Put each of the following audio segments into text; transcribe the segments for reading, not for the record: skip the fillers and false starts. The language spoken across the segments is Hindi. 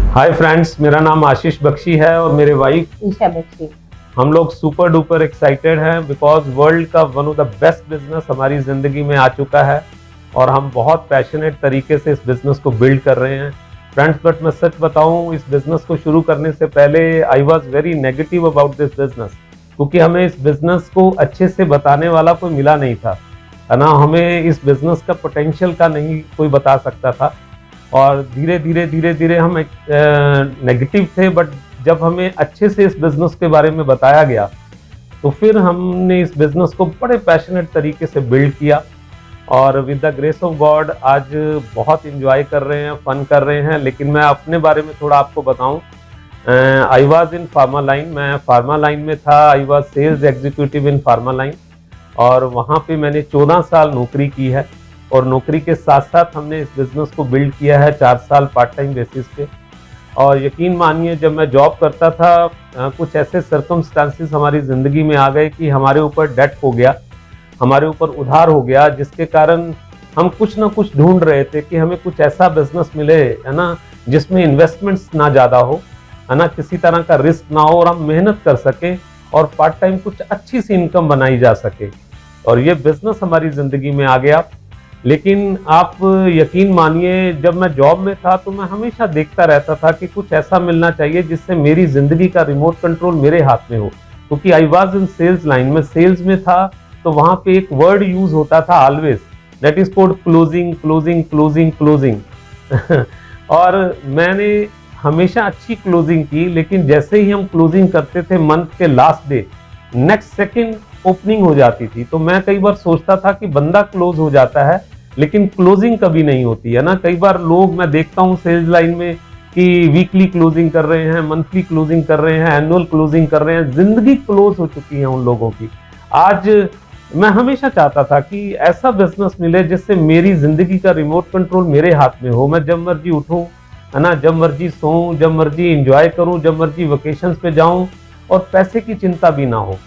हाय फ्रेंड्स, मेरा नाम आशीष बख्शी है और मेरे वाइफ ईशा बख्शी। हम लोग सुपर डुपर एक्साइटेड हैं बिकॉज वर्ल्ड का one of the best business हमारी ज़िंदगी में आ चुका है और हम बहुत पैशनेट तरीके से इस बिज़नेस को बिल्ड कर रहे हैं फ्रेंड्स। बट मैं सच बताऊं, इस बिज़नेस को शुरू करने से पहले I was very negative about this business, क्योंकि हमें इस बिज़नेस को अच्छे से बताने वाला कोई मिला नहीं था, है ना। हमें इस बिज़नेस का पोटेंशियल का नहीं कोई बता सकता था और धीरे धीरे हम नेगेटिव थे। बट जब हमें अच्छे से इस बिज़नेस के बारे में बताया गया तो फिर हमने इस बिज़नेस को बड़े पैशनेट तरीके से बिल्ड किया और with the grace of God आज बहुत इंजॉय कर रहे हैं, फन कर रहे हैं। लेकिन मैं अपने बारे में थोड़ा आपको बताऊं, I was in pharma line, मैं फार्मा लाइन में था। I was sales executive in pharma line और वहाँ पे मैंने 14 साल नौकरी की है और नौकरी के साथ साथ हमने इस बिज़नेस को बिल्ड किया है 4 साल पार्ट टाइम बेसिस पे। और यकीन मानिए, जब मैं जॉब करता था कुछ ऐसे सर्कमस्टांसिस हमारी ज़िंदगी में आ गए कि हमारे ऊपर डेट हो गया, हमारे ऊपर उधार हो गया, जिसके कारण हम कुछ ना कुछ ढूंढ रहे थे कि हमें कुछ ऐसा बिजनेस मिले, है ना, जिसमें इन्वेस्टमेंट्स ना ज़्यादा हो, है ना, किसी तरह का रिस्क ना हो और हम मेहनत कर सकें और पार्ट टाइम कुछ अच्छी सी इनकम बनाई जा सके। और ये बिजनेस हमारी ज़िंदगी में आ गया। लेकिन आप यकीन मानिए, जब मैं जॉब में था तो मैं हमेशा देखता रहता था कि कुछ ऐसा मिलना चाहिए जिससे मेरी ज़िंदगी का रिमोट कंट्रोल मेरे हाथ में हो, क्योंकि I was in sales line में, सेल्स में था तो वहाँ पे एक वर्ड यूज होता था always, that is called closing closing closing closing और मैंने हमेशा अच्छी क्लोजिंग की, लेकिन जैसे ही हम क्लोजिंग करते थे मंथ के last day, next second opening हो जाती थी। तो मैं कई बार सोचता था कि बंदा क्लोज हो जाता है लेकिन क्लोजिंग कभी नहीं होती है ना। कई बार लोग मैं देखता हूँ सेल्स लाइन में कि वीकली क्लोजिंग कर रहे हैं, मंथली क्लोजिंग कर रहे हैं, एनुअल क्लोजिंग कर रहे हैं, जिंदगी क्लोज हो चुकी है उन लोगों की। आज मैं हमेशा चाहता था कि ऐसा बिजनेस मिले जिससे मेरी जिंदगी का रिमोट कंट्रोल मेरे हाथ में हो, मैं जब मर्जी उठूं, है ना, जब मर्जी सोऊं, जब मर्जी एंजॉय करूं, जब मर्जी वेकेशंस पे जाऊं और पैसे की चिंता भी ना हो।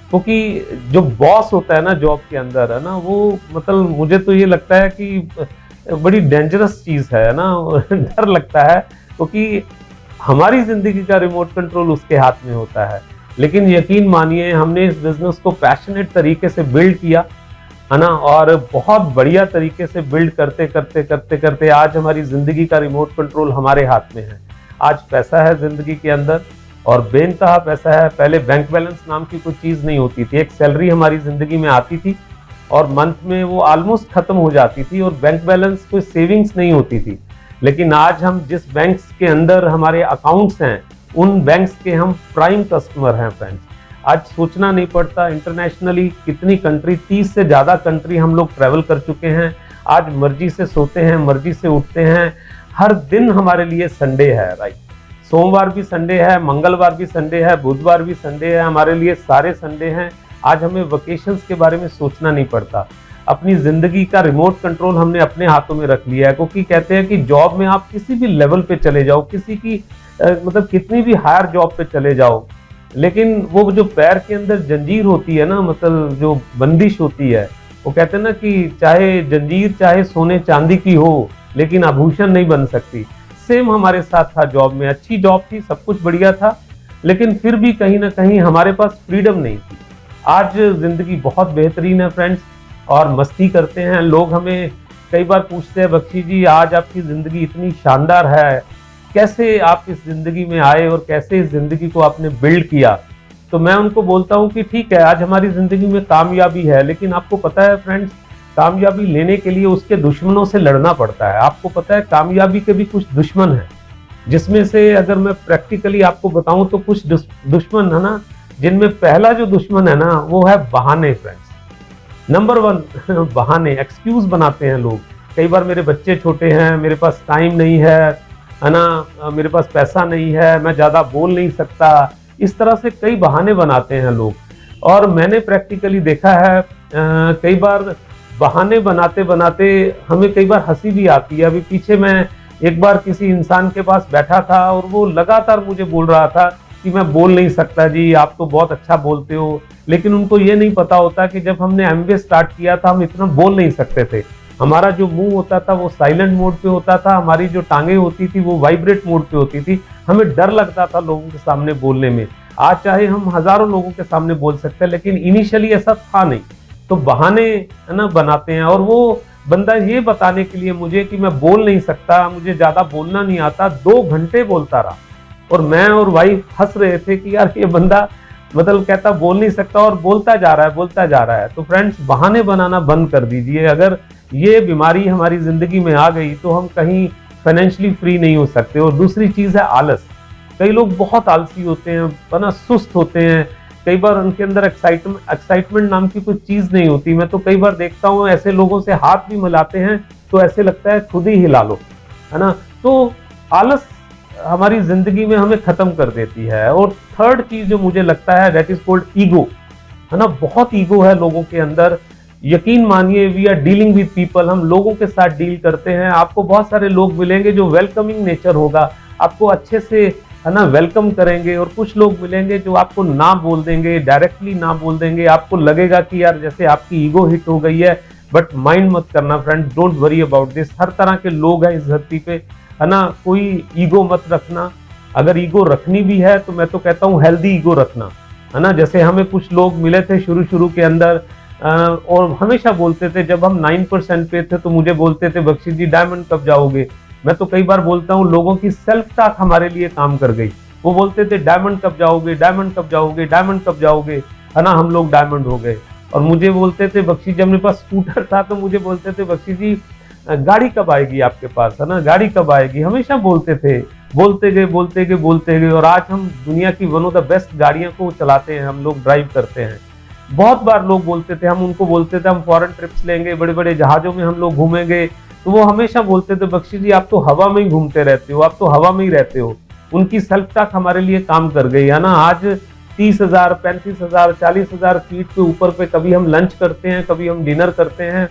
क्योंकि जो बॉस होता है ना जॉब के अंदर, है ना, वो मतलब मुझे तो ये लगता है कि बड़ी डेंजरस चीज़ है ना डर लगता है, क्योंकि हमारी ज़िंदगी का रिमोट कंट्रोल उसके हाथ में होता है। लेकिन यकीन मानिए, हमने इस बिज़नेस को पैशनेट तरीके से बिल्ड किया, है ना, और बहुत बढ़िया तरीके से बिल्ड करते करते करते करते आज हमारी ज़िंदगी का रिमोट कंट्रोल हमारे हाथ में है। आज पैसा है ज़िंदगी के अंदर और बेइंतहा पैसा है। पहले बैंक बैलेंस नाम की कोई चीज़ नहीं होती थी, एक सैलरी हमारी ज़िंदगी में आती थी और मंथ में वो ऑलमोस्ट ख़त्म हो जाती थी और बैंक बैलेंस कोई सेविंग्स नहीं होती थी। लेकिन आज हम जिस बैंक्स के अंदर हमारे अकाउंट्स हैं, उन बैंक्स के हम प्राइम कस्टमर हैं फ्रेंड्स। आज सोचना नहीं पड़ता, इंटरनेशनली कितनी कंट्री, 30 से ज़्यादा कंट्री हम लोग ट्रैवल कर चुके हैं। आज मर्जी से सोते हैं, मर्जी से उठते हैं, हर दिन हमारे लिए संडे है, राइट। सोमवार भी संडे है, मंगलवार भी संडे है, बुधवार भी संडे है, हमारे लिए सारे संडे हैं। आज हमें वेकेशंस के बारे में सोचना नहीं पड़ता, अपनी ज़िंदगी का रिमोट कंट्रोल हमने अपने हाथों में रख लिया है। क्योंकि कहते हैं कि जॉब में आप किसी भी लेवल पे चले जाओ, किसी की मतलब कितनी भी हायर जॉब पे चले जाओ, लेकिन वो जो पैर के अंदर जंजीर होती है ना, मतलब जो बंदिश होती है, वो कहते हैं ना कि चाहे जंजीर चाहे सोने चांदी की हो लेकिन आभूषण नहीं बन सकती। सेम हमारे साथ था जॉब में। अच्छी जॉब थी, सब कुछ बढ़िया था, लेकिन फिर भी कहीं ना कहीं हमारे पास फ्रीडम नहीं थी। आज जिंदगी बहुत बेहतरीन है फ्रेंड्स और मस्ती करते हैं लोग। हमें कई बार पूछते हैं, बख्शी जी आज आपकी ज़िंदगी इतनी शानदार है, कैसे आप इस ज़िंदगी में आए और कैसे इस ज़िंदगी को आपने बिल्ड किया। तो मैं उनको बोलता हूँ कि ठीक है, आज हमारी ज़िंदगी में कामयाबी है, लेकिन आपको पता है फ्रेंड्स, कामयाबी लेने के लिए उसके दुश्मनों से लड़ना पड़ता है। आपको पता है कामयाबी के भी कुछ दुश्मन हैं, जिसमें से अगर मैं प्रैक्टिकली आपको बताऊं तो कुछ दुश्मन है ना, जिनमें पहला जो दुश्मन है ना वो है बहाने फ्रेंड्स। नंबर 1 बहाने, एक्सक्यूज बनाते हैं लोग। कई बार मेरे बच्चे छोटे हैं, मेरे पास टाइम नहीं है ना, मेरे पास पैसा नहीं है, मैं ज़्यादा बोल नहीं सकता, इस तरह से कई बहाने बनाते हैं लोग। और मैंने प्रैक्टिकली देखा है कई बार बहाने बनाते बनाते हमें कई बार हंसी भी आती है। अभी पीछे मैं एक बार किसी इंसान के पास बैठा था और वो लगातार मुझे बोल रहा था कि मैं बोल नहीं सकता जी, आप तो बहुत अच्छा बोलते हो। लेकिन उनको ये नहीं पता होता कि जब हमने एमबीए स्टार्ट किया था हम इतना बोल नहीं सकते थे, हमारा जो मुंह होता था वो साइलेंट मोड पे होता था, हमारी जो टांगे होती थी वो वाइब्रेट मोड पे होती थी, हमें डर लगता था लोगों के सामने बोलने में। आज चाहे हम हजारों लोगों के सामने बोल सकते हैं, लेकिन इनिशियली ऐसा था नहीं। तो बहाने है ना बनाते हैं, और वो बंदा ये बताने के लिए मुझे कि मैं बोल नहीं सकता, मुझे ज्यादा बोलना नहीं आता, 2 घंटे बोलता रहा। और मैं और वाइफ हंस रहे थे कि यार ये बंदा मतलब कहता बोल नहीं सकता और बोलता जा रहा है, बोलता जा रहा है। तो फ्रेंड्स, बहाने बनाना बंद कर दीजिए। अगर ये बीमारी हमारी जिंदगी में आ गई तो हम कहीं फाइनेंशियली फ्री नहीं हो सकते। और दूसरी चीज है आलस। कई लोग बहुत आलसी होते हैं, बना सुस्त होते हैं, कई बार उनके अंदर एक्साइटमेंट नाम की कुछ चीज नहीं होती। मैं तो कई बार देखता हूँ ऐसे लोगों से हाथ भी मिलाते हैं तो ऐसे लगता है खुद ही हिला लो, है ना। तो आलस हमारी जिंदगी में हमें खत्म कर देती है। और थर्ड चीज जो मुझे लगता है, दैट इज कॉल्ड ईगो, है ना। बहुत ईगो है लोगों के अंदर। यकीन मानिए, we are dealing with people, हम लोगों के साथ डील करते हैं। आपको बहुत सारे लोग मिलेंगे जो वेलकमिंग नेचर होगा, आपको अच्छे से है ना वेलकम करेंगे, और कुछ लोग मिलेंगे जो आपको ना बोल देंगे, डायरेक्टली ना बोल देंगे। आपको लगेगा कि यार जैसे आपकी ईगो हिट हो गई है, बट माइंड मत करना friends, don't worry about this. हर तरह के लोग हैं इस धरती पे, है ना। कोई ईगो मत रखना। अगर ईगो रखनी भी है तो मैं तो कहता हूँ हेल्दी ईगो रखना, है ना। जैसे हमें कुछ लोग मिले थे शुरू शुरू के अंदर, और हमेशा बोलते थे, जब हम 9% पे थे तो मुझे बोलते थे बख्शी जी डायमंड कब जाओगे। मैं तो कई बार बोलता हूँ लोगों की सेल्फ टॉक हमारे लिए काम कर गई। वो बोलते थे डायमंड कब जाओगे, डायमंड कब जाओगे, डायमंड कब जाओगे, है ना। हम लोग डायमंड हो गए। और मुझे बोलते थे बख्शी, जब मेरे पास स्कूटर था तो मुझे बोलते थे बख्शी जी गाड़ी कब आएगी आपके पास, है ना, गाड़ी कब आएगी। हमेशा बोलते थे, बोलते गए बोलते गए बोलते गए, और आज हम दुनिया की वन ऑफ द बेस्ट गाड़ियों को चलाते हैं, हम लोग ड्राइव करते हैं। बहुत बार लोग बोलते थे, हम उनको बोलते थे हम फॉरेन ट्रिप्स लेंगे, बड़े बड़े जहाजों में हम लोग घूमेंगे, तो वो हमेशा बोलते थे बख्शी जी आप तो हवा में ही घूमते रहते हो, आप तो हवा में ही रहते हो। उनकी सेल्फ टॉक हमारे लिए काम कर गई, है ना। आज 30,000, 35,000, 40,000 फीट के ऊपर पे कभी हम लंच करते हैं, कभी हम डिनर करते हैं।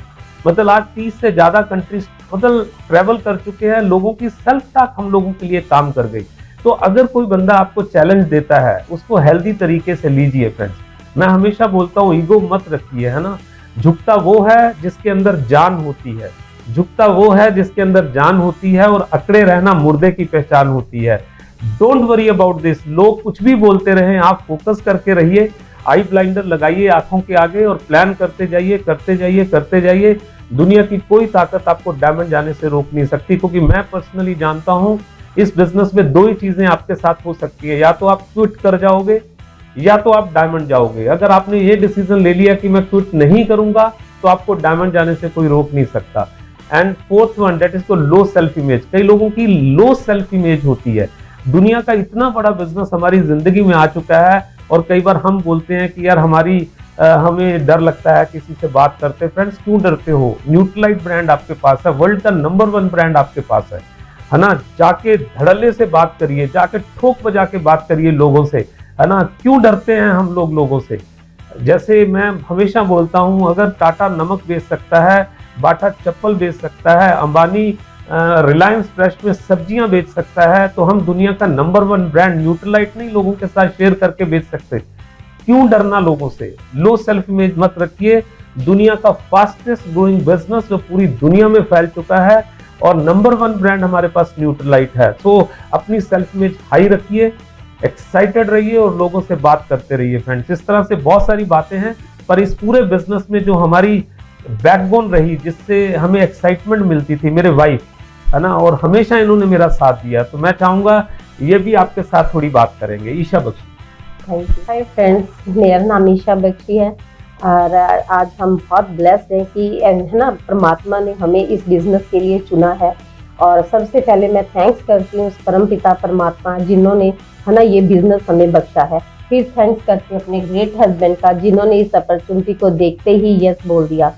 मतलब आज 30 से ज्यादा कंट्रीज मतलब ट्रेवल कर चुके हैं। लोगों की सेल्फ टॉक हम लोगों के लिए काम कर गई। तो अगर कोई बंदा आपको चैलेंज देता है, उसको हेल्दी तरीके से लीजिए फ्रेंड्स। मैं हमेशा बोलता हूँ ईगो मत रखिए, है ना। झुकता वो है जिसके अंदर जान होती है, झुकता वो है जिसके अंदर जान होती है, और अकड़े रहना मुर्दे की पहचान होती है। Don't worry about this. लोग कुछ भी बोलते रहे, आप फोकस करके रहिए, आई ब्लाइंडर लगाइए आंखों के आगे, और प्लान करते जाइए करते जाइए करते जाइए। दुनिया की कोई ताकत आपको डायमंड जाने से रोक नहीं सकती, क्योंकि मैं पर्सनली जानता हूं इस बिजनेस में 2 ही चीजें आपके साथ हो सकती है, या तो आप क्विट कर जाओगे या तो आप डायमंड जाओगे। अगर आपने ये डिसीजन ले लिया कि मैं क्विट नहीं करूंगा, तो आपको डायमंड जाने से कोई रोक नहीं सकता। And fourth one, that is the low self image. कई लोगों की लो सेल्फ इमेज होती है। दुनिया का इतना बड़ा बिजनेस हमारी जिंदगी में आ चुका है, और कई बार हम बोलते हैं कि यार हमें डर लगता है किसी से बात करते। फ्रेंड्स, क्यों डरते हो? न्यूट्रलाइट ब्रांड आपके पास है, वर्ल्ड का नंबर 1 ब्रांड आपके पास है ना। जाके धड़ल्ले से बात करिए, जाके ठोक बजा के बात करिए लोगों से, है ना। क्यों डरते हैं हम लोगों से? जैसे मैं हमेशा बोलता हूं, अगर टाटा नमक बेच सकता है, बाटा चप्पल बेच सकता है, अंबानी रिलायंस फ्रेश में सब्जियां बेच सकता है, तो हम दुनिया का नंबर 1 ब्रांड न्यूट्रलाइट नहीं लोगों के साथ शेयर करके बेच सकते। क्यों डरना लोगों से? लो सेल्फ इमेज मत रखिए। दुनिया का फास्टेस्ट ग्रोइंग बिजनेस जो पूरी दुनिया में फैल चुका है, और नंबर 1 ब्रांड हमारे पास न्यूट्रलाइट है। तो अपनी सेल्फ इमेज हाई रखिए, एक्साइटेड रहिए, और लोगों से बात करते रहिए फ्रेंड्स। इस तरह से बहुत सारी बातें हैं, पर इस पूरे बिजनेस में जो हमारी बैकबोन रही, जिससे हमें एक्साइटमेंट मिलती थी, मेरे वाइफ, है ना, और हमेशा इन्होंने मेरा साथ दिया। तो मैं चाहूंगा ये भी आपके साथ थोड़ी बात करेंगे। Isha Bakshi. Thank you. Hi friends, मेरा नाम ईशा बख्शी है, और आज हम बहुत ब्लेस्ड हैं कि है ना परमात्मा ने हमें इस बिजनेस के लिए चुना है। और सबसे पहले मैं थैंक्स करती हूँ उस परम पिता परमात्मा जिन्होंने है ना ये बिजनेस हमें बख्शा है। फिर थैंक्स करती हूँ अपने ग्रेट हस्बैंड का, जिन्होंने इस अपॉर्चुनिटी को देखते ही यस बोल दिया।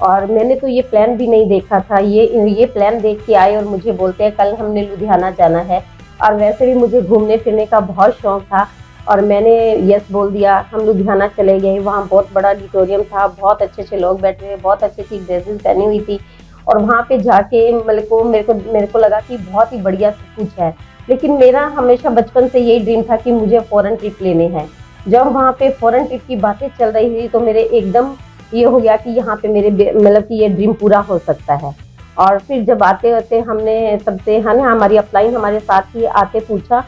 और मैंने तो ये प्लान भी नहीं देखा था, ये प्लान देख के आए और मुझे बोलते हैं कल हमने लुधियाना जाना है। और वैसे भी मुझे घूमने फिरने का बहुत शौक था, और मैंने यस बोल दिया। हम लुधियाना चले गए, वहाँ बहुत बड़ा ऑडिटोरियम था, बहुत अच्छे अच्छे लोग बैठे हुए, बहुत अच्छी अच्छी ड्रेसेस पहनी हुई थी। और वहाँ पे जाके मेरे को लगा कि बहुत ही बढ़िया सब कुछ है। लेकिन मेरा हमेशा बचपन से यही ड्रीम था कि मुझे फॉरेन ट्रिप लेने हैं। जब वहाँ पे फॉरेन ट्रिप की बातें चल रही थी तो मेरे एकदम ये हो गया कि यहाँ पे मेरे मतलब कि ये ड्रीम पूरा हो सकता है। और फिर जब आते होते हमने सबसे है ना, हमारी अपलाइन हमारे साथ ही आते पूछा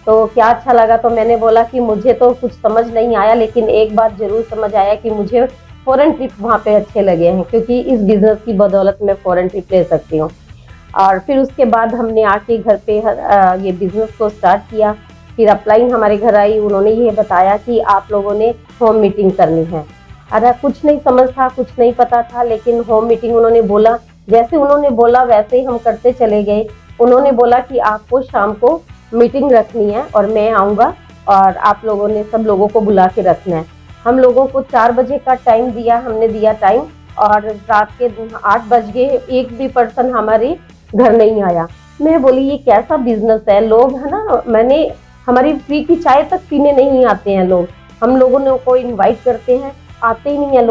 तो क्या अच्छा लगा, तो मैंने बोला कि मुझे तो कुछ समझ नहीं आया, लेकिन एक बात जरूर समझ आया कि मुझे फॉरेन ट्रिप वहाँ पे अच्छे लगे हैं, क्योंकि इस बिजनेस की बदौलत मैं फॉरेन ट्रिप ले सकती हूँ। और फिर उसके बाद हमने आके घर पे ये बिजनेस को स्टार्ट किया। फिर अपलाइन हमारे घर आई, उन्होंने ये बताया कि आप लोगों ने होम मीटिंग करनी है। अरे कुछ नहीं समझ था, कुछ नहीं पता था, लेकिन होम मीटिंग उन्होंने बोला, जैसे उन्होंने बोला वैसे ही हम करते चले गए। उन्होंने बोला कि आपको शाम को मीटिंग रखनी है और मैं आऊँगा और आप लोगों ने सब लोगों को बुला के रखना है। हम लोगों को 4 बजे का टाइम दिया, हमने दिया टाइम, और रात के 8 बज गए, एक भी पर्सन हमारे घर नहीं आया। मैं बोली ये कैसा बिजनेस है, लोग है ना, मैंने हमारी फ्री की चाय तक पीने नहीं आते हैं लोग, हम लोगों ने को इनवाइट करते हैं, आते ही नहीं है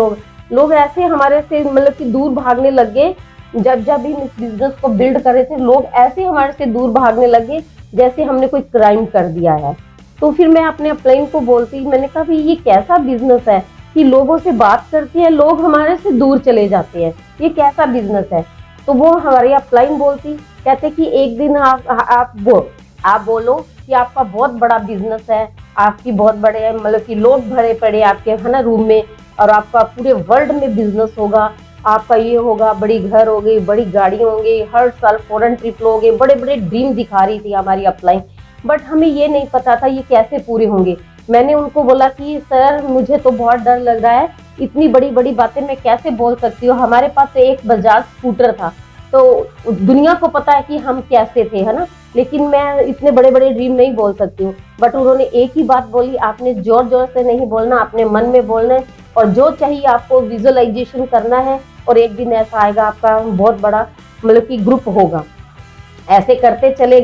लोग ऐसे हमारे से मतलब कि दूर भागने लग गए। जब हम इस बिजनेस को बिल्ड कर रहे थे, लोग ऐसे हमारे से दूर भागने लगे जैसे हमने कोई क्राइम कर दिया है। तो फिर मैं अपने अपलाइन को बोलती, मैंने कहा भाई ये कैसा बिजनेस है कि लोगों से बात करती है, लोग हमारे से दूर चले जाते हैं, ये कैसा बिजनेस है। तो वो हमारी अपलाइन बोलती, कहते कि एक दिन आप बोलो कि आपका बहुत बड़ा बिजनेस है, आपकी बहुत बड़े मतलब कि लोग भरे पड़े आपके है ना रूम में, और आपका पूरे वर्ल्ड में बिजनेस होगा, आपका ये होगा, बड़ी घर होगी, बड़ी गाड़ी होंगे, हर साल फॉरेन ट्रिप लोगे, बड़े बड़े ड्रीम दिखा रही थी हमारी अपलाइन। बट हमें ये नहीं पता था ये कैसे पूरे होंगे। मैंने उनको बोला कि सर मुझे तो बहुत डर लग रहा है, इतनी बड़ी बड़ी बातें मैं कैसे बोल सकती हूँ। हमारे पास एक बजाज स्कूटर था, तो दुनिया को पता है कि हम कैसे थे, है ना, लेकिन मैं इतने बड़े बड़े ड्रीम नहीं बोल सकती हूँ। बट उन्होंने एक ही बात बोली, आपने जोर जोर से नहीं बोलना, अपने मन में बोलना है, और जो चाहिए आपको विजुअलाइजेशन करना है, और एक दिन ऐसा आएगा आपका बहुत बड़ा मतलब कि ग्रुप होगा। ऐसे करते चले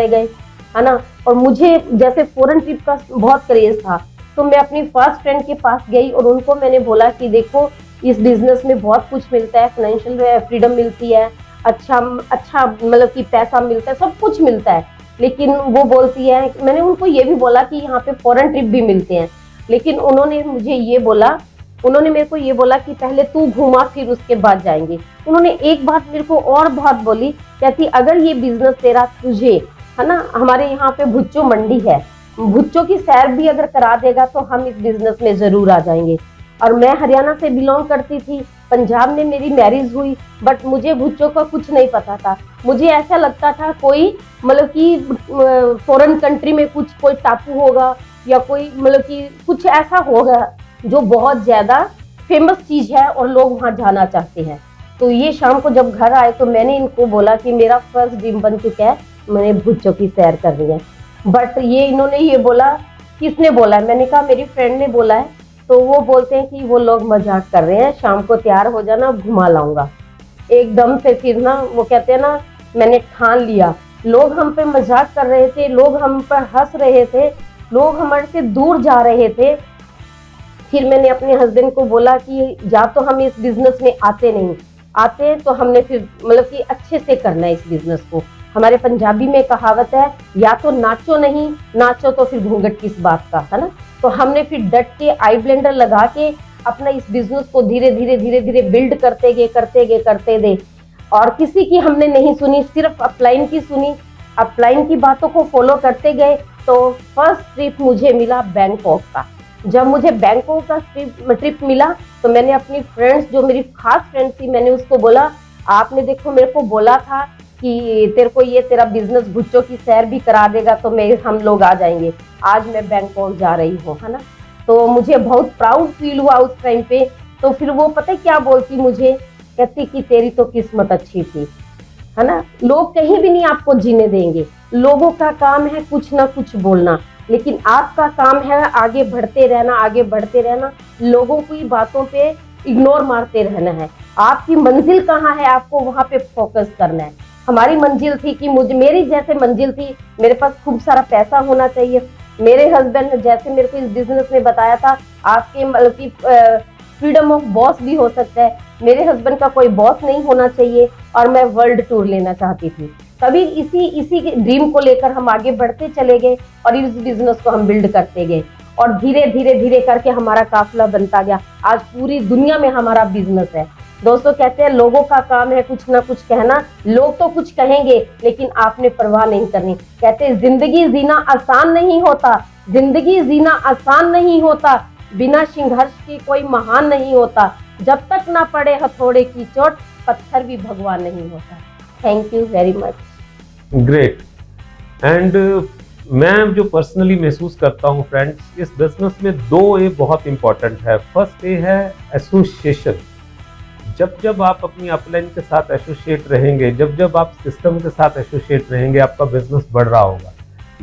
गए, है ना। और मुझे जैसे फॉरेन ट्रिप का बहुत क्रेज था, तो मैं अपनी फर्स्ट फ्रेंड के पास गई और उनको मैंने बोला कि देखो इस बिजनेस में बहुत कुछ मिलता है, फाइनेंशियल फ्रीडम मिलती है, अच्छा मतलब कि पैसा मिलता है, सब कुछ मिलता है। लेकिन वो बोलती है, मैंने उनको ये भी बोला कि यहाँ पे फॉरेन ट्रिप भी मिलते हैं, लेकिन उन्होंने मेरे को ये बोला कि पहले तू घुमा फिर उसके बाद जाएंगे। उन्होंने एक बात मेरे को और बहुत बोली, कहती अगर ये बिजनेस तेरा तुझे है ना, हमारे यहाँ पे भुच्चो मंडी है, भुच्चो की सैर भी अगर करा देगा तो हम इस बिजनेस में जरूर आ जाएंगे। और मैं हरियाणा से बिलोंग करती थी, पंजाब में मेरी मैरिज हुई, बट मुझे भुच्चो का कुछ नहीं पता था। मुझे ऐसा लगता था कोई मतलब कि फॉरेन कंट्री में कोई टापू होगा, या कोई मतलब कि कुछ ऐसा होगा जो बहुत ज्यादा फेमस चीज है और लोग वहां जाना चाहते हैं। तो ये शाम को जब घर आए तो मैंने इनको बोला कि मेरा फर्स्ट ड्रीम बन चुका है, मैंने भुच्चो की सैर करनी है। बट इन्होंने ये बोला, किसने बोला है? मैंने कहा मेरी फ्रेंड ने बोला है। तो वो बोलते हैं कि वो लोग मजाक कर रहे हैं, शाम को तैयार हो जाना, घुमा लाऊंगा। एकदम से फिर ना वो कहते हैं ना, मैंने ठान लिया। लोग हम पे मजाक कर रहे थे, लोग हम पर हंस रहे थे, लोग हमारे से दूर जा रहे थे। फिर मैंने अपने हस्बैंड को बोला कि या तो हम इस बिजनेस में आते तो हमने फिर मतलब कि अच्छे से करना है इस बिजनेस को। हमारे पंजाबी में कहावत है, या तो नाचो नहीं, नाचो तो फिर घूंघट किस बात का, है ना। तो हमने फिर डट के आई ब्लेंडर लगा के अपना इस बिजनेस को धीरे धीरे बिल्ड करते गए। और किसी की हमने नहीं सुनी, सिर्फ अपलाइन की सुनी, अपलाइन की बातों को फॉलो करते गए। तो फर्स्ट ट्रिप मुझे मिला बैंकॉक का। जब मुझे बैंकॉक का ट्रिप मिला तो मैंने अपनी फ्रेंड्स, जो मेरी खास फ्रेंड थी, मैंने उसको बोला, आपने देखो मेरे को बोला था कि तेरे को ये तेरा बिजनेस भुच्चो की सैर भी करा देगा तो हम लोग आ जाएंगे। आज मैं बैंकॉक जा रही हूँ, है ना। तो मुझे बहुत प्राउड फील हुआ उस टाइम पे। तो फिर वो पता है क्या बोलती मुझे, कहती कि तेरी तो किस्मत अच्छी थी, है ना। लोग कहीं भी नहीं आपको जीने देंगे, लोगों का काम है कुछ ना कुछ बोलना, लेकिन आपका काम है आगे बढ़ते रहना, लोगों की बातों पे इग्नोर मारते रहना है। आपकी मंजिल कहाँ है, आपको वहां पे फोकस करना है। हमारी मंजिल थी कि मेरी जैसे मंजिल थी, मेरे पास खूब सारा पैसा होना चाहिए। मेरे हस्बैंड ने जैसे मेरे को इस बिजनेस में बताया था, आपके मतलब की फ्रीडम ऑफ बॉस भी हो सकता है। मेरे हस्बैंड का कोई बॉस नहीं होना चाहिए, और मैं वर्ल्ड टूर लेना चाहती थी। तभी इसी ड्रीम को लेकर हम आगे बढ़ते चले गए और इस बिजनेस को हम बिल्ड करते गए। और धीरे धीरे धीरे करके हमारा काफिला बनता गया। आज पूरी दुनिया में हमारा बिजनेस है। दोस्तों, कहते हैं लोगों का काम है कुछ ना कुछ कहना, लोग तो कुछ कहेंगे लेकिन आपने परवाह नहीं करनी। कहते हैं जिंदगी जीना आसान नहीं होता, जिंदगी जीना आसान नहीं होता, बिना संघर्ष के कोई महान नहीं होता, जब तक ना पड़े हथौड़े की चोट पत्थर भी भगवान नहीं होता। Thank you very much. Great. And मैं जो पर्सनली महसूस करता हूँ फ्रेंड्स, इस बिजनेस में दो ए बहुत इंपॉर्टेंट है। फर्स्ट ए है एसोसिएशन। जब जब आप अपनी अपलाइन के साथ एसोसिएट रहेंगे, जब जब आप सिस्टम के साथ एसोसिएट रहेंगे, आपका बिजनेस बढ़ रहा होगा।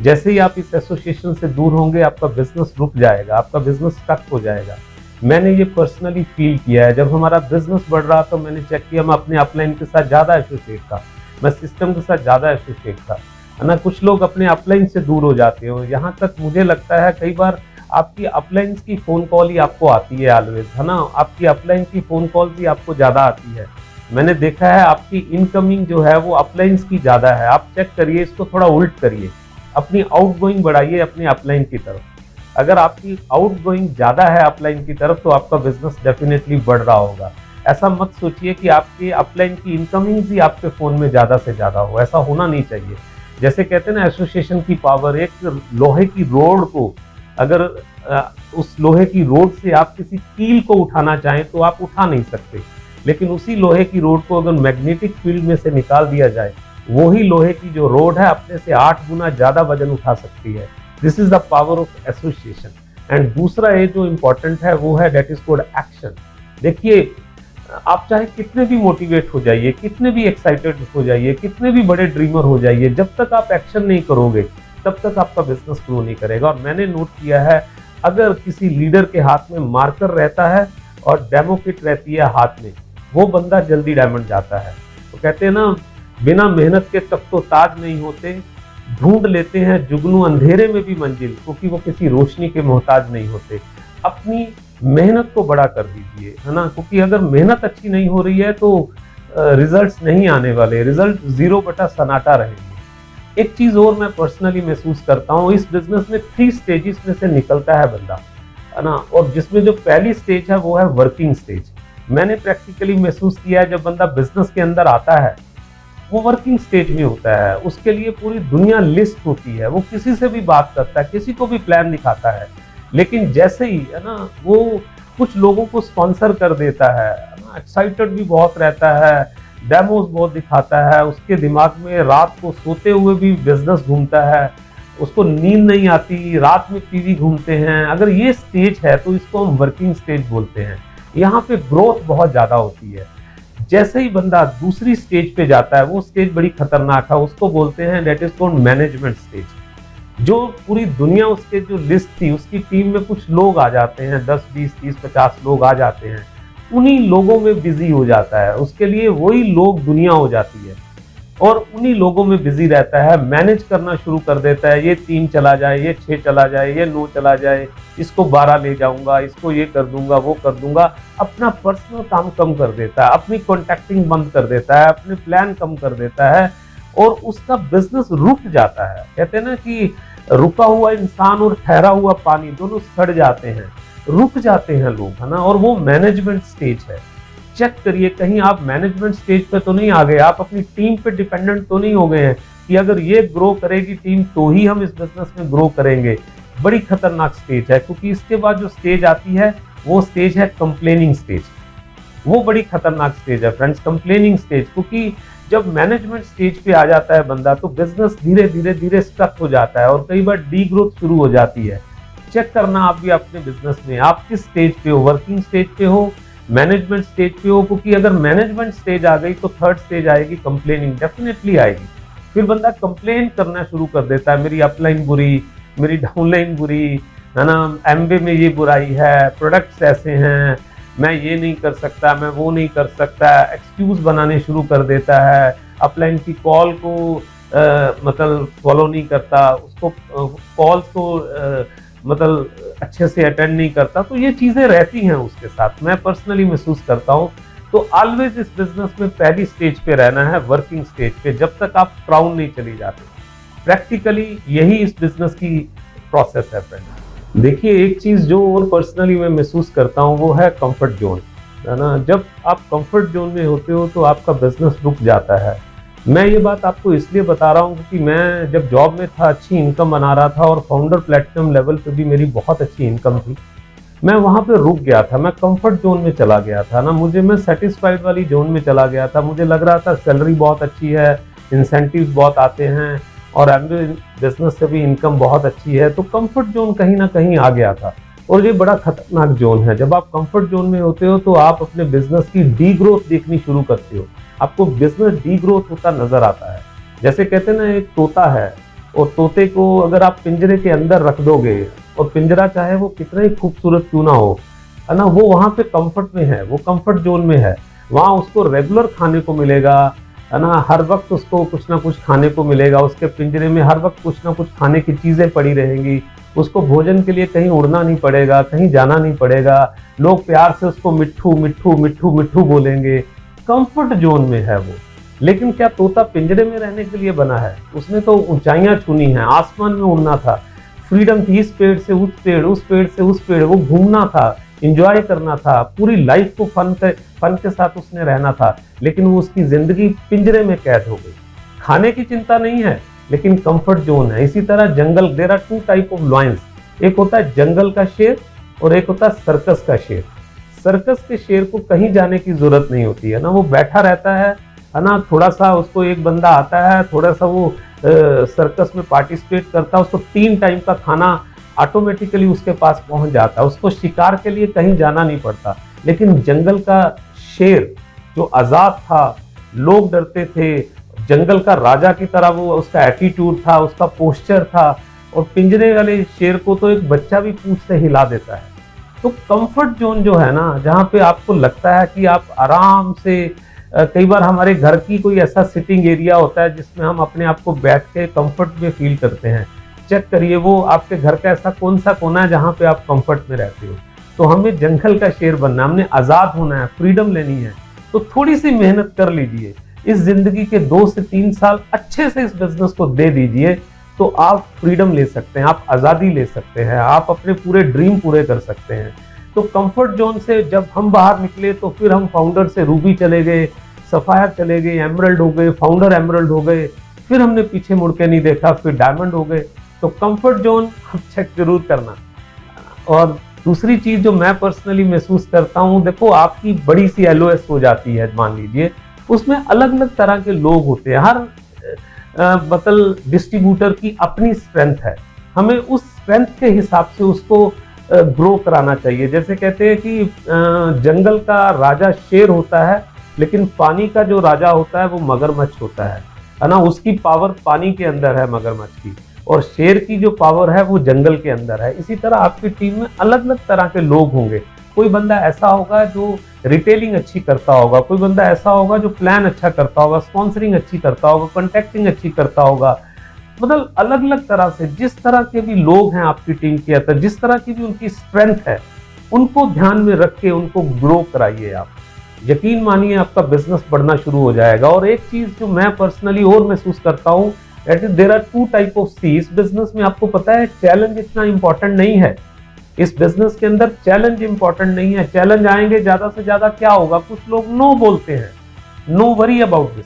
जैसे ही आप इस एसोसिएशन से दूर होंगे, आपका बिजनेस रुक जाएगा, आपका बिजनेस स्टक हो जाएगा। मैंने ये पर्सनली फील किया है। जब हमारा बिजनेस बढ़ रहा तो मैंने चेक किया, मैं अपने अपलाइन के साथ ज़्यादा एसोसिएट था, मैं सिस्टम के साथ ज़्यादा एसोसिएट था, है ना। कुछ लोग अपने अपलाइन से दूर हो जाते हो, यहाँ तक मुझे लगता है कई बार आपकी अपलाइंस की फ़ोन कॉल ही आपको आती है ऑलवेज, है ना। आपकी अपलाइन की फ़ोन कॉल ही आपको ज़्यादा आती है। मैंने देखा है आपकी इनकमिंग जो है वो अपलाइंस की ज़्यादा है। आप चेक करिए, इसको थोड़ा उल्ट करिए, अपनी आउटगोइंग बढ़ाइए अपनी अपलाइन की तरफ। अगर आपकी आउटगोइंग ज़्यादा है अपलाइन की तरफ तो आपका बिजनेस डेफिनेटली बढ़ रहा होगा। ऐसा मत सोचिए कि आपके अपलाइन की इनकमिंग ही आपके फ़ोन में ज़्यादा से ज़्यादा हो, ऐसा होना नहीं चाहिए। जैसे कहते हैं ना एसोसिएशन की पावर, एक लोहे की रोड को अगर उस लोहे की रोड से आप किसी कील को उठाना चाहें तो आप उठा नहीं सकते, लेकिन उसी लोहे की रोड को अगर मैग्नेटिक फील्ड में से निकाल दिया जाए, वही लोहे की जो रोड है अपने से 8 गुना ज़्यादा वजन उठा सकती है। This is the power of association. And दूसरा ये जो इम्पोर्टेंट है वो है दैट इज कॉल्ड एक्शन। देखिए, आप चाहे कितने भी मोटिवेट हो जाइए, कितने भी एक्साइटेड हो जाइए, कितने भी बड़े ड्रीमर हो जाइए, जब तक आप एक्शन नहीं करोगे तब तक आपका बिजनेस ग्रो नहीं करेगा। और मैंने नोट किया है, अगर किसी लीडर के हाथ में मार्कर रहता है और डेमो किट रहती है हाथ में, वो बंदा जल्दी डायमंड जाता है। तो कहते हैं ना, बिना मेहनत के तख्तो ताज नहीं होते, ढूंढ लेते हैं जुगनू अंधेरे में भी मंजिल, क्योंकि वो किसी रोशनी के मोहताज नहीं होते। अपनी मेहनत को बड़ा कर दीजिए, है ना, क्योंकि अगर मेहनत अच्छी नहीं हो रही है तो रिजल्ट्स नहीं आने वाले, रिजल्ट 0 बटा सन्नाटा रहेंगे। एक चीज और मैं पर्सनली महसूस करता हूँ, इस बिजनेस में 3 स्टेजेस में से निकलता है बंदा, है ना। और जिसमें जो पहली स्टेज है वो है वर्किंग स्टेज। मैंने प्रैक्टिकली महसूस किया है, जब बंदा बिजनेस के अंदर आता है वो वर्किंग स्टेज में होता है। उसके लिए पूरी दुनिया लिस्ट होती है, वो किसी से भी बात करता है, किसी को भी प्लान दिखाता है, लेकिन जैसे ही, है ना, वो कुछ लोगों को स्पॉन्सर कर देता है ना, एक्साइटेड भी बहुत रहता है, डेमोज बहुत दिखाता है, उसके दिमाग में रात को सोते हुए भी बिजनेस घूमता है, उसको नींद नहीं आती, रात में टीवी घूमते हैं। अगर ये स्टेज है तो इसको हम वर्किंग स्टेज बोलते हैं। यहाँ पे ग्रोथ बहुत ज़्यादा होती है। जैसे ही बंदा दूसरी स्टेज पे जाता है, वो स्टेज बड़ी खतरनाक है, उसको बोलते हैं that is called management stage. जो पूरी दुनिया उसके जो लिस्ट थी, उसकी टीम में कुछ लोग आ जाते हैं, 10, 20, 30, 50 लोग आ जाते हैं, उन्हीं लोगों में बिजी हो जाता है। उसके लिए वही लोग दुनिया हो जाती है और उन्हीं लोगों में बिजी रहता है, मैनेज करना शुरू कर देता है। ये 3 चला जाए, ये 6 चला जाए, ये 9 चला जाए, इसको 12 ले जाऊंगा, इसको ये कर दूंगा, वो कर दूंगा। अपना पर्सनल काम कम कर देता है, अपनी कॉन्टैक्टिंग बंद कर देता है, अपने प्लान कम कर देता है और उसका बिजनेस रुक जाता है। कहते हैं ना कि रुका हुआ इंसान और ठहरा हुआ पानी दोनों सड़ जाते हैं, रुक जाते हैं लोग, है ना। और वो मैनेजमेंट स्टेज है। चेक करिए, कहीं आप मैनेजमेंट स्टेज पे तो नहीं आ गए, आप अपनी टीम पे डिपेंडेंट तो नहीं हो गए हैं कि अगर ये ग्रो करेगी टीम तो ही हम इस बिजनेस में ग्रो करेंगे। बड़ी खतरनाक स्टेज है, क्योंकि इसके बाद जो स्टेज आती है वो स्टेज है कंप्लेनिंग स्टेज। वो बड़ी खतरनाक स्टेज है फ्रेंड्स, कंप्लेनिंग स्टेज। क्योंकि जब मैनेजमेंट स्टेज पे आ जाता है बंदा तो बिजनेस धीरे धीरे धीरे स्टक हो जाता है और कई बार डी ग्रोथ शुरू हो जाती है। चेक करना आप भी अपने बिजनेस में, आप किस स्टेज पे हो, वर्किंग स्टेज पे हो, मैनेजमेंट स्टेज पे हो। क्योंकि अगर मैनेजमेंट स्टेज आ गई तो थर्ड स्टेज आएगी, कंप्लेनिंग डेफिनेटली आएगी। फिर बंदा कंप्लेन करना शुरू कर देता है, मेरी अपलाइन बुरी, मेरी डाउनलाइन बुरी, है ना, एमबे में ये बुराई है, प्रोडक्ट्स ऐसे हैं, मैं ये नहीं कर सकता, मैं वो नहीं कर सकता, एक्सक्यूज बनाने शुरू कर देता है, अपलाइन की कॉल को मतलब फॉलो नहीं करता, उसको कॉल्स को मतलब अच्छे से अटेंड नहीं करता। तो ये चीज़ें रहती हैं उसके साथ, मैं पर्सनली महसूस करता हूँ। तो ऑलवेज इस बिजनेस में पहली स्टेज पे रहना है, वर्किंग स्टेज पे, जब तक आप क्राउन नहीं चली जाते। प्रैक्टिकली यही इस बिजनेस की प्रोसेस है फ्रेंड। देखिए, एक चीज जो और पर्सनली मैं महसूस करता हूँ वो है कंफर्ट जोन, है ना। जब आप कंफर्ट जोन में होते हो तो आपका बिजनेस रुक जाता है। मैं ये बात आपको इसलिए बता रहा हूँ क्योंकि मैं जब जॉब में था अच्छी इनकम बना रहा था और फाउंडर प्लेटिनम लेवल पे भी मेरी बहुत अच्छी इनकम थी। मैं वहां पे रुक गया था, मैं कंफर्ट जोन में चला गया था ना, मैं सेटिस्फाइड वाली जोन में चला गया था। मुझे लग रहा था सैलरी बहुत अच्छी है, इंसेंटिव बहुत आते हैं और बिजनेस से भी इनकम बहुत अच्छी है, तो कंफर्ट जोन कहीं ना कहीं आ गया था। और ये बड़ा खतरनाक जोन है। जब आप कंफर्ट जोन में होते हो तो आप अपने बिजनेस की डी ग्रोथ देखनी शुरू करते हो, आपको बिजनेस डी ग्रोथ होता नजर आता है। जैसे कहते हैं ना, एक तोता है और तोते को अगर आप पिंजरे के अंदर रख दोगे और पिंजरा चाहे वो कितना ही खूबसूरत क्यों ना हो, है ना, वो वहां पे कंफर्ट में है, वो कंफर्ट जोन में है। वहां उसको रेगुलर खाने को मिलेगा, है ना, हर वक्त उसको कुछ ना कुछ खाने को मिलेगा, उसके पिंजरे में हर वक्त कुछ ना कुछ खाने की चीजें पड़ी रहेंगी, उसको भोजन के लिए कहीं उड़ना नहीं पड़ेगा, कहीं जाना नहीं पड़ेगा, लोग प्यार से उसको मिट्ठू मिट्ठू मिट्ठू मिट्ठू बोलेंगे। कंफर्ट जोन में है वो। लेकिन क्या तोता पिंजरे में रहने के लिए बना है? उसने तो ऊंचाइयां छूनी है, आसमान में उड़ना था, फ्रीडम थी, इस पेड़ से उस पेड़, उस पेड़ से उस पेड़, वो घूमना था, एंजॉय करना था, पूरी लाइफ को फन के साथ उसने रहना था। लेकिन वो उसकी जिंदगी पिंजरे में कैद हो गई। खाने की चिंता नहीं है लेकिन कंफर्ट जोन है। इसी तरह जंगल, there are two type of lions, एक होता है जंगल का शेर और एक होता है सर्कस का शेर। सर्कस के शेर को कहीं जाने की जरूरत नहीं होती है ना, वो बैठा रहता है ना, थोड़ा सा उसको एक बंदा आता है, थोड़ा सा वो सर्कस में पार्टिसिपेट करता है, उसको 3 टाइम का खाना ऑटोमेटिकली उसके पास पहुंच जाता है, उसको शिकार के लिए कहीं जाना नहीं पड़ता। लेकिन जंगल का शेर जो आजाद था, लोग डरते थे, जंगल का राजा की तरह वो उसका एटीट्यूड था, उसका पोस्चर था, और पिंजरे वाले शेर को तो एक बच्चा भी पूंछ से हिला देता है। तो कंफर्ट जोन जो है ना, जहाँ पे आपको लगता है कि आप आराम से, कई बार हमारे घर की कोई ऐसा सिटिंग एरिया होता है जिसमें हम अपने आप को बैठ के कंफर्ट में फील करते हैं। चेक करिए वो आपके घर का ऐसा कौन सा कोना है जहाँ पे आप कंफर्ट में रहते हो। तो हमें जंगल का शेर बनना है, हमने आजाद होना है, फ्रीडम लेनी है, तो थोड़ी सी मेहनत कर लीजिए। इस जिंदगी के 2 से 3 साल अच्छे से इस बिजनेस को दे दीजिए, तो आप फ्रीडम ले सकते हैं, आप आज़ादी ले सकते हैं, आप अपने पूरे ड्रीम पूरे कर सकते हैं। तो कंफर्ट जोन से जब हम बाहर निकले तो फिर हम फाउंडर से रूबी चले गए, सफायर चले गए, एमरल्ड हो गए, फाउंडर एमरल्ड हो गए, फिर हमने पीछे मुड़ के नहीं देखा, फिर डायमंड हो गए। तो कंफर्ट जोन आप चेक जरूर करना। और दूसरी चीज जो मैं पर्सनली महसूस करता हूँ, देखो आपकी बड़ी सी LOS हो जाती है, मान लीजिए, उसमें अलग अलग तरह के लोग होते हैं। हर मतलब डिस्ट्रीब्यूटर की अपनी स्ट्रेंथ है, हमें उस स्ट्रेंथ के हिसाब से उसको ग्रो कराना चाहिए। जैसे कहते हैं कि जंगल का राजा शेर होता है, लेकिन पानी का जो राजा होता है वो मगरमच्छ होता है ना। उसकी पावर पानी के अंदर है मगरमच्छ की, और शेर की जो पावर है वो जंगल के अंदर है। इसी तरह आपकी टीम में अलग अलग तरह के लोग होंगे। कोई बंदा ऐसा होगा जो रिटेलिंग अच्छी करता होगा, कोई बंदा ऐसा होगा जो प्लान अच्छा करता होगा, स्पॉन्सरिंग अच्छी करता होगा, कॉन्टैक्टिंग अच्छी करता होगा। मतलब अलग अलग तरह से जिस तरह के भी लोग हैं आपकी टीम के अंदर, जिस तरह की भी उनकी स्ट्रेंथ है, उनको ध्यान में रख के उनको ग्रो कराइए आप। यकीन मानिए आपका बिजनेस बढ़ना शुरू हो जाएगा। और एक चीज जो मैं पर्सनली और महसूस करता हूँ, देयर आर 2 टाइप ऑफ सी। इस बिजनेस में आपको पता है चैलेंज इतना इंपॉर्टेंट नहीं है। इस बिजनेस के अंदर चैलेंज इंपॉर्टेंट नहीं है। चैलेंज आएंगे, ज्यादा से ज्यादा क्या होगा, कुछ लोग नो बोलते हैं, नो वरी अबाउट दिस,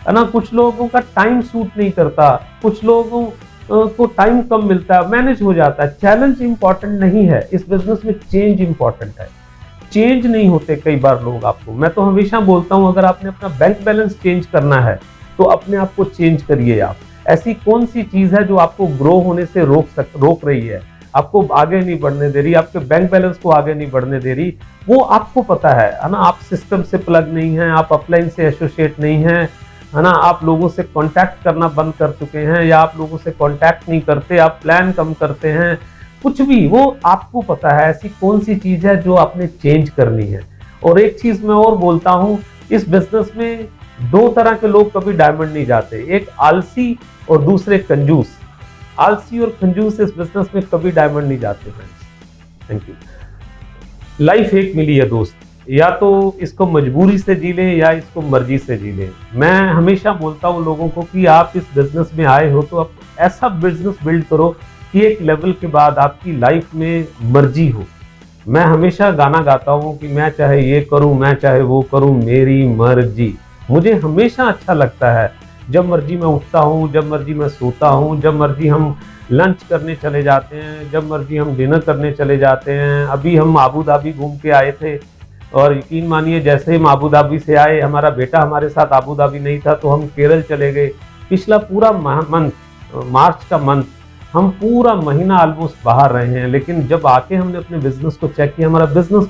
है ना। कुछ लोगों का टाइम सूट नहीं करता, कुछ लोगों को टाइम कम मिलता है, मैनेज हो जाता है। चैलेंज इंपॉर्टेंट नहीं है, इस बिजनेस में चेंज इंपॉर्टेंट है। चेंज नहीं होते कई बार लोग आपको। मैं तो हमेशा बोलता हूं, अगर आपने अपना बैंक बैलेंस चेंज करना है तो अपने आप को चेंज करिए आप। ऐसी कौन सी चीज है जो आपको ग्रो होने से रोक रही है, आपको आगे नहीं बढ़ने दे रही, आपके बैंक बैलेंस को आगे नहीं बढ़ने दे रही, वो आपको पता है ना। आप सिस्टम से प्लग नहीं है, आप अपलाइन से एसोसिएट नहीं है ना, आप लोगों से कांटेक्ट करना बंद कर चुके हैं, या आप लोगों से कांटेक्ट नहीं करते, आप प्लान कम करते हैं, कुछ भी, वो आपको पता है ऐसी कौन सी चीज है जो आपने चेंज करनी है। और एक चीज मैं और बोलता हूं, इस बिजनेस में 2 तरह के लोग कभी डायमंड नहीं जाते, एक आलसी और दूसरे कंजूस। आलसी और कंजूस इस बिजनेस में कभी डायमंड नहीं जाते फ्रेंड्स। Thank you. लाइफ एक मिली है दोस्त, या तो इसको मजबूरी से जी लें या इसको मर्जी से जी लें। मैं हमेशा बोलता हूं लोगों को कि आप इस बिजनेस में आए हो तो आप ऐसा बिजनेस बिल्ड करो कि एक लेवल के बाद आपकी लाइफ में मर्जी हो। मैं हमेशा गाना गाता हूँ कि मैं चाहे ये करूँ, मैं चाहे वो करूँ, मेरी मर्जी। मुझे हमेशा अच्छा लगता है जब मर्जी मैं उठता हूँ, जब मर्जी मैं सोता हूँ, जब मर्जी हम लंच करने चले जाते हैं, जब मर्जी हम डिनर करने चले जाते हैं। अभी हम आबू धाबी घूम के आए थे और यकीन मानिए जैसे हम आबू धाबी से आए, हमारा बेटा हमारे साथ आबू धाबी नहीं था तो हम केरल चले गए। पिछला पूरा मंथ, मार्च का मंथ, हम पूरा महीना ऑलमोस्ट बाहर रहे हैं, लेकिन जब आके हमने अपने बिजनेस को चेक किया, हमारा बिजनेस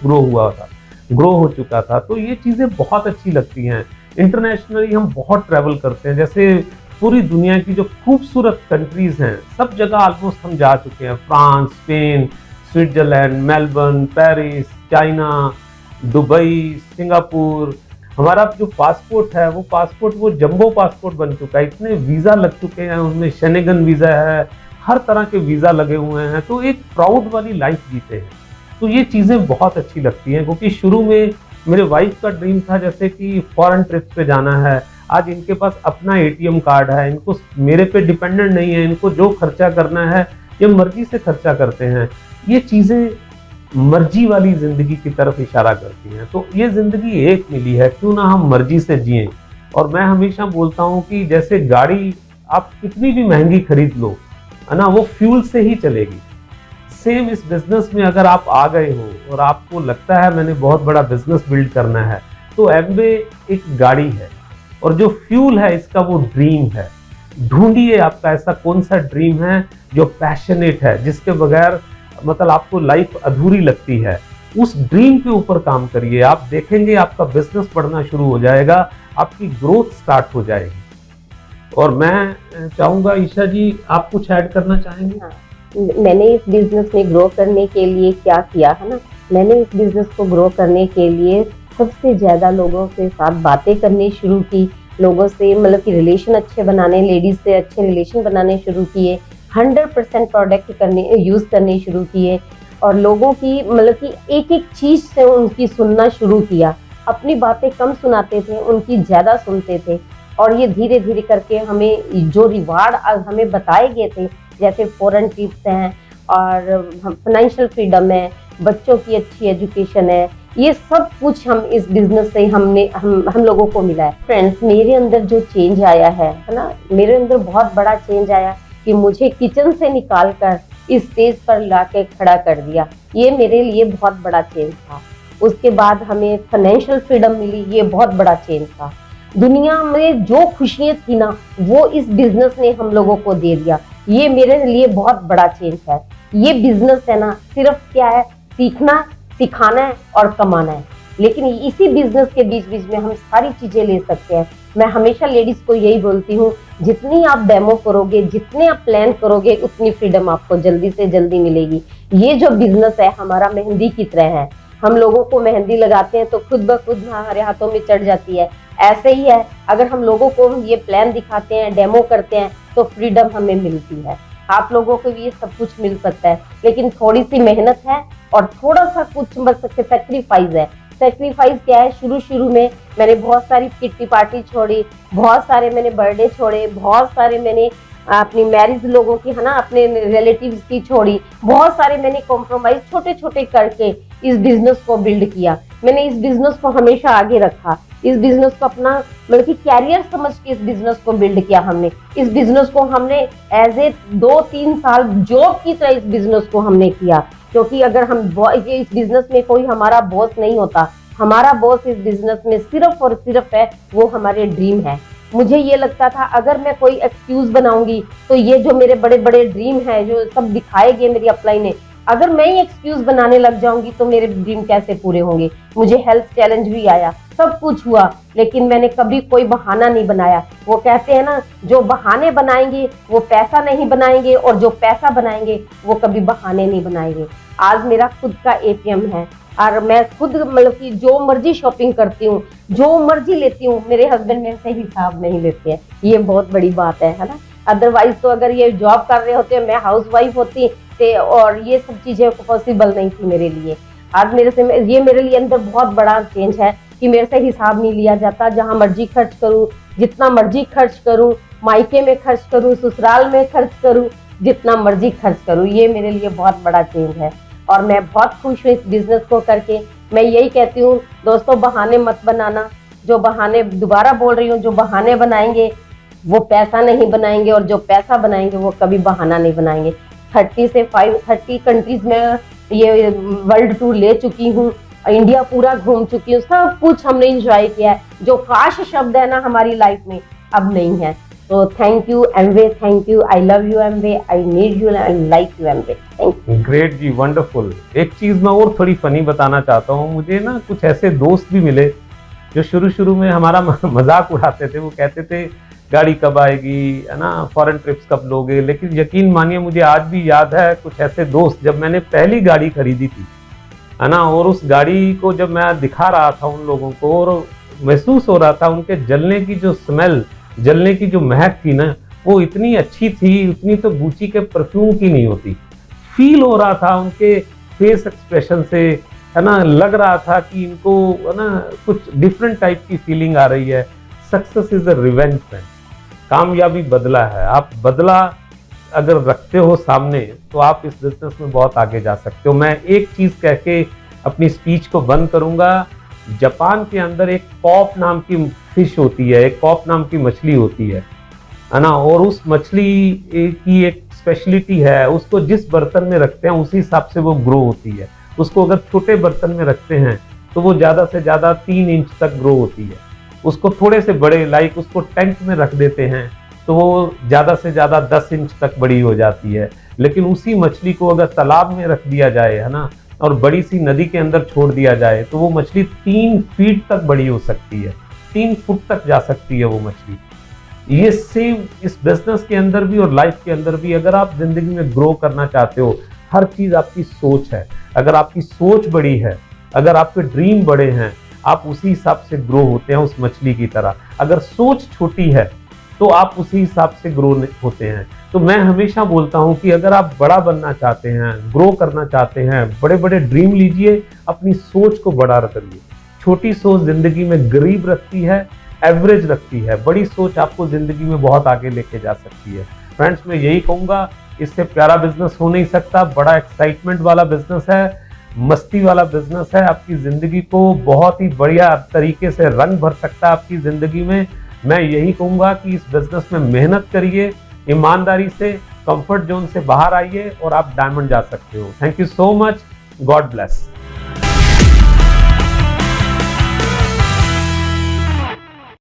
ग्रो हो चुका था। तो ये चीज़ें बहुत अच्छी लगती हैं। इंटरनेशनली हम बहुत ट्रैवल करते हैं, जैसे पूरी दुनिया की जो खूबसूरत कंट्रीज हैं सब जगह ऑलमोस्ट हम जा चुके हैं। France, Spain, Switzerland, Melbourne, Paris, China, Dubai, Singapore. हमारा जो पासपोर्ट है वो जंबो पासपोर्ट बन चुका है। इतने वीज़ा लग चुके हैं, उसमें शेनेगन वीज़ा है, हर तरह के वीज़ा लगे हुए हैं। तो एक प्राउड वाली लाइफ जीते हैं। तो ये चीज़ें बहुत अच्छी लगती हैं, क्योंकि शुरू में मेरे वाइफ का ड्रीम था जैसे कि फॉरेन ट्रिप पे जाना है। आज इनके पास अपना एटीएम कार्ड है, इनको मेरे पे डिपेंडेंट नहीं है, इनको जो खर्चा करना है ये मर्जी से खर्चा करते हैं। ये चीज़ें मर्जी वाली जिंदगी की तरफ इशारा करती हैं। तो ये जिंदगी एक मिली है, क्यों ना हम मर्जी से जिएं। और मैं हमेशा बोलता हूँ कि जैसे गाड़ी आप कितनी भी महंगी खरीद लो, है ना, वो फ्यूल से ही चलेगी। सेम इस बिजनेस में अगर आप आ गए हो और आपको लगता है मैंने बहुत बड़ा बिजनेस बिल्ड करना है, तो एमवे एक गाड़ी है और जो फ्यूल है इसका वो ड्रीम है। ढूंढिए आपका ऐसा कौन सा ड्रीम है जो पैशनेट है, जिसके बगैर मतलब आपको लाइफ अधूरी लगती है। उस ड्रीम के ऊपर काम करिए, आप देखेंगे आपका बिजनेस बढ़ना शुरू हो जाएगा, आपकी ग्रोथ स्टार्ट हो जाएगी। और मैं चाहूंगा ईशा जी आप कुछ ऐड करना चाहेंगे? हाँ, मैंने इस बिजनेस में ग्रो करने के लिए क्या किया है ना, मैंने इस बिजनेस को ग्रो करने के लिए सबसे ज्यादा लोगों के साथ बातें करनी शुरू की, लोगों से मतलब कि रिलेशन अच्छे बनाने, लेडीज से अच्छे रिलेशन बनाने शुरू किए, 100% प्रोडक्ट यूज करने शुरू किए और लोगों की मतलब कि एक एक चीज से उनकी सुनना शुरू किया। अपनी बातें कम सुनाते थे, उनकी ज्यादा सुनते थे। और ये धीरे धीरे करके हमें जो रिवार्ड हमें बताए गए थे, जैसे फॉरेन ट्रिप्स हैं और फाइनेंशियल फ्रीडम है, बच्चों की अच्छी एजुकेशन है, ये सब कुछ हम इस बिजनेस से हम लोगों को मिला है। फ्रेंड्स, मेरे अंदर जो चेंज आया है ना, मेरे अंदर बहुत बड़ा चेंज आया कि मुझे किचन से निकाल कर इस स्टेज पर लाके खड़ा कर दिया। ये मेरे लिए बहुत बड़ा चेंज था। उसके बाद हमें फाइनेंशियल फ्रीडम मिली, ये बहुत बड़ा चेंज था। दुनिया में जो खुशियां थी ना, वो इस बिजनेस ने हम लोगों को दे दिया। ये मेरे लिए बहुत बड़ा चेंज है। ये बिजनेस है ना, सिर्फ क्या है, सीखना, सिखाना है और कमाना है। लेकिन इसी बिजनेस के बीच बीच में हम सारी चीजें ले सकते हैं। मैं हमेशा लेडीज को यही बोलती हूँ, जितनी आप डेमो करोगे, जितने आप प्लान करोगे, उतनी फ्रीडम आपको जल्दी से जल्दी मिलेगी। ये जो बिजनेस है हमारा मेहंदी की तरह है। हम लोगों को मेहंदी लगाते हैं तो खुद ब खुद हमारे हाथों में चढ़ जाती है। ऐसे ही है, अगर हम लोगों को ये प्लान दिखाते हैं, डेमो करते हैं, तो फ्रीडम हमें मिलती है। आप लोगों को भी ये सब कुछ मिल सकता है, लेकिन थोड़ी सी मेहनत है और थोड़ा सा कुछ बस सेक्रीफाइस है। सेक्रीफाइस क्या है, शुरू में मैंने बहुत सारी किट्टी पार्टी छोड़ी, बहुत सारे मैंने बर्थडे छोड़े, बहुत सारे मैंने अपनी मैरिज लोगों की, है ना, अपने रिलेटिव्स की छोड़ी, बहुत सारे मैंने कॉम्प्रोमाइज छोटे छोटे करके इस बिजनेस को बिल्ड किया। मैंने इस बिजनेस को हमेशा आगे रखा, इस बिजनेस को अपना मतलब कि कैरियर समझ के इस बिजनेस को बिल्ड किया। हमने इस बिजनेस को हमने एज ए 2-3 साल जॉब की तरह इस बिजनेस को हमने किया, क्योंकि अगर हम इस बिजनेस में कोई हमारा बॉस नहीं होता, हमारा बॉस इस बिजनेस में सिर्फ और सिर्फ है, वो हमारे ड्रीम है। मुझे ये लगता था अगर मैं कोई एक्सक्यूज बनाऊंगी तो ये जो मेरे बड़े बड़े ड्रीम है, जो सब दिखाए गए मेरी अपलाइन ने, अगर मैं ही एक्सक्यूज बनाने लग जाऊंगी तो मेरे ड्रीम कैसे पूरे होंगे। मुझे हेल्थ चैलेंज भी आया, सब कुछ हुआ, लेकिन मैंने कभी कोई बहाना नहीं बनाया। वो कहते हैं ना, जो बहाने बनाएंगे वो पैसा नहीं बनाएंगे, और जो पैसा बनाएंगे वो कभी बहाने नहीं बनाएंगे। आज मेरा खुद का एटीएम है और मैं खुद मतलब कि जो मर्जी शॉपिंग करती हूँ, जो मर्जी लेती हूँ, मेरे हस्बैंड मेरे से हिसाब नहीं लेते हैं। ये बहुत बड़ी बात है ना। अदरवाइज तो अगर ये जॉब कर रहे होते, मैं हाउस वाइफ होती और ये सब चीजें पॉसिबल नहीं थी मेरे लिए। आज ये मेरे लिए अंदर बहुत बड़ा चेंज है कि मेरे से हिसाब नहीं लिया जाता। जहां मर्जी खर्च करूं, जितना मर्जी खर्च करूं, मायके में खर्च करूं, ससुराल में खर्च करूं, जितना मर्जी खर्च करूँ। ये मेरे लिए बहुत बड़ा चेंज है और मैं बहुत खुश हूँ इस बिजनेस को करके। मैं यही कहती हूँ दोस्तों, बहाने मत बनाना। जो बहाने, दोबारा बोल रही हूँ, जो बहाने बनाएंगे वो पैसा नहीं बनाएंगे, और जो पैसा बनाएंगे वो कभी बहाना नहीं बनाएंगे। 30 कंट्रीज में ये वर्ल्ड टूर ले चुकी हूँ, इंडिया पूरा घूम चुकी हूँ, सब कुछ हमने एंजॉय किया है। जो काश शब्द है ना हमारी लाइफ में अब नहीं है। तो thank you Amway, thank you, I love you Amway, I need you, I like you Amway, thank you. Great ji, wonderful. एक चीज मैं और थोड़ी फनी बताना चाहता हूँ। मुझे ना कुछ ऐसे दोस्त भी मिले जो शुरू में हमारा मजाक उड़ाते थे। वो कहते थे गाड़ी कब आएगी, है ना, फॉरेन ट्रिप्स कब लोगे। लेकिन यकीन मानिए, मुझे आज भी याद है कुछ ऐसे दोस्त, जब मैंने पहली गाड़ी खरीदी थी, है ना, और उस गाड़ी को जब मैं दिखा रहा था उन लोगों को, और महसूस हो रहा था उनके जलने की जो स्मेल, जलने की जो महक थी ना, वो इतनी अच्छी थी, उतनी तो गुची के परफ्यूम की नहीं होती। फील हो रहा था उनके फेस एक्सप्रेशन से, है ना, लग रहा था कि इनको, है ना, कुछ डिफरेंट टाइप की फीलिंग आ रही है। Success is a revenge friend. कामयाबी बदला है। आप बदला अगर रखते हो सामने, तो आप इस बिजनेस में बहुत आगे जा सकते हो। मैं एक चीज कह के अपनी स्पीच को बंद करूंगा। जापान के अंदर एक पॉप नाम की फिश होती है, एक पॉप नाम की मछली होती है ना, और उस मछली की एक स्पेशलिटी है, उसको जिस बर्तन में रखते हैं उसी हिसाब से वो ग्रो होती है। उसको अगर छोटे बर्तन में रखते हैं तो वो ज़्यादा से ज़्यादा 3 इंच तक ग्रो होती है। उसको थोड़े से बड़े, लाइक उसको टैंक में रख देते हैं तो वो ज़्यादा से ज़्यादा 10 इंच तक बड़ी हो जाती है। लेकिन उसी मछली को अगर तालाब में रख दिया जाए, है ना, और बड़ी सी नदी के अंदर छोड़ दिया जाए, तो वो मछली 3 फीट तक बड़ी हो सकती है, 3 फुट तक जा सकती है वो मछली। ये सेम इस बिजनेस के अंदर भी और लाइफ के अंदर भी, अगर आप जिंदगी में ग्रो करना चाहते हो, हर चीज आपकी सोच है। अगर आपकी सोच बड़ी है, अगर आपके ड्रीम बड़े हैं, आप उसी हिसाब से ग्रो होते हैं, उस मछली की तरह। अगर सोच छोटी है तो आप उसी हिसाब से ग्रो होते हैं। तो मैं हमेशा बोलता हूं कि अगर आप बड़ा बनना चाहते हैं, ग्रो करना चाहते हैं, बड़े बड़े ड्रीम लीजिए, अपनी सोच को बड़ा करिए। छोटी सोच जिंदगी में गरीब रखती है, एवरेज रखती है। बड़ी सोच आपको जिंदगी में बहुत आगे लेके जा सकती है। फ्रेंड्स, मैं यही कहूंगा, इससे प्यारा बिजनेस हो नहीं सकता। बड़ा एक्साइटमेंट वाला बिजनेस है, मस्ती वाला बिजनेस है, आपकी जिंदगी को बहुत ही बढ़िया तरीके से रंग भर सकता है आपकी जिंदगी में। मैं यही कहूंगा कि इस बिजनेस में मेहनत करिए, ईमानदारी से, कंफर्ट जोन से बाहर आइए और आप डायमंड जा सकते हो। Thank you so much. God bless.